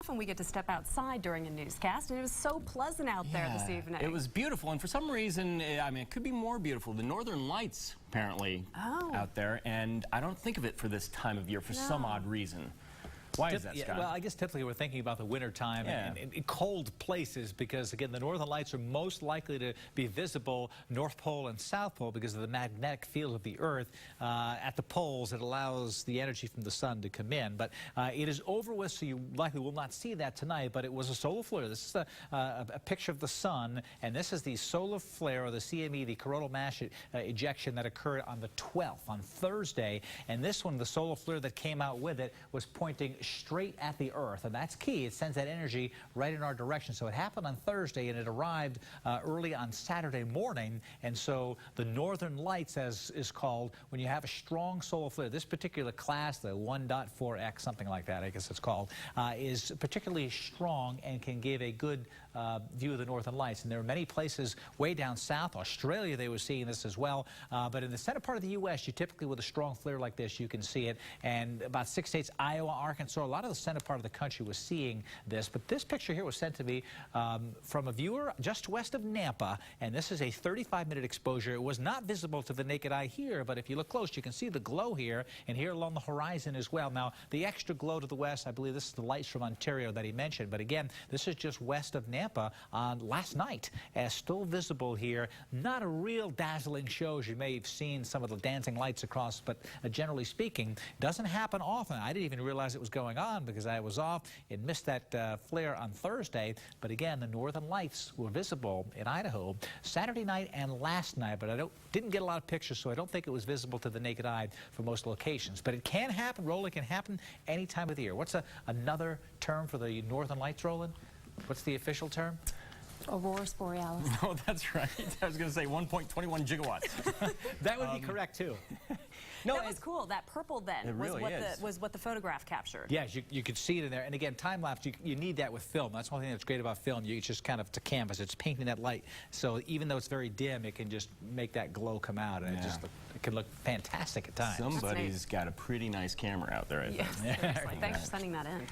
Often we get to step outside during a newscast, and it was so pleasant out there this evening. It was beautiful, and for some reason, I mean, it could be more beautiful. The northern lights, apparently, out there, and I don't think of it for this time of year for some odd reason. Why is that, Scott? Well, I guess typically we're thinking about the winter time and cold places because, again, the northern lights are most likely to be visible North Pole and South Pole because of the magnetic field of the Earth at the poles. It allows the energy from the sun to come in. But it is over with, so you likely will not see that tonight, but it was a solar flare. This is a picture of the sun, and this is the solar flare, or the CME, the coronal mass ejection that occurred on the 12th, on Thursday. And this one, the solar flare that came out with it, was pointing straight at the Earth, and that's key. It sends that energy right in our direction. So it happened on Thursday, and it arrived early on Saturday morning. And so the northern lights, as is called, when you have a strong solar flare, this particular class, the 1.4x, something like that, I guess it's called, is particularly strong and can give a good view of the northern lights. And there are many places way down south, Australia, they were seeing this as well. But in the center part of the U.S., you typically, with a strong flare like this, you can see it. And about 6 states, Iowa, Arkansas, a lot of the center part of the country was seeing this. But this picture here was sent to me from a viewer just west of Nampa. And this is a 35-minute exposure. It was not visible to the naked eye here, but if you look close, you can see the glow here and here along the horizon as well. Now, the extra glow to the west, I believe this is the lights from Ontario that he mentioned. But again, this is just west of Nampa on last night, still visible here. Not a real dazzling show, as you may have seen some of the dancing lights across, but generally speaking, doesn't happen often. I didn't even realize it was going on because I was off and missed that flare on Thursday. But again, the northern lights were visible in Idaho Saturday night and last night, but I didn't get a lot of pictures, so I don't think it was visible to the naked eye for most locations. But it can happen, Roland, can happen any time of the year. What's another term for the northern lights, Roland? What's the official term? Aurora borealis. Oh, that's right. I was going to say 1.21 gigawatts. That would be correct, too. No, that was cool. That purple then was what the photograph captured. Yes, you could see it in there. And again, time-lapse, you need that with film. That's one thing that's great about film. You just kind of, to canvas, it's painting that light. So even though it's very dim, it can just make that glow come out. And it can look fantastic at times. Somebody's got a pretty nice camera out there, I think. Yes, seriously. Thanks for sending that in.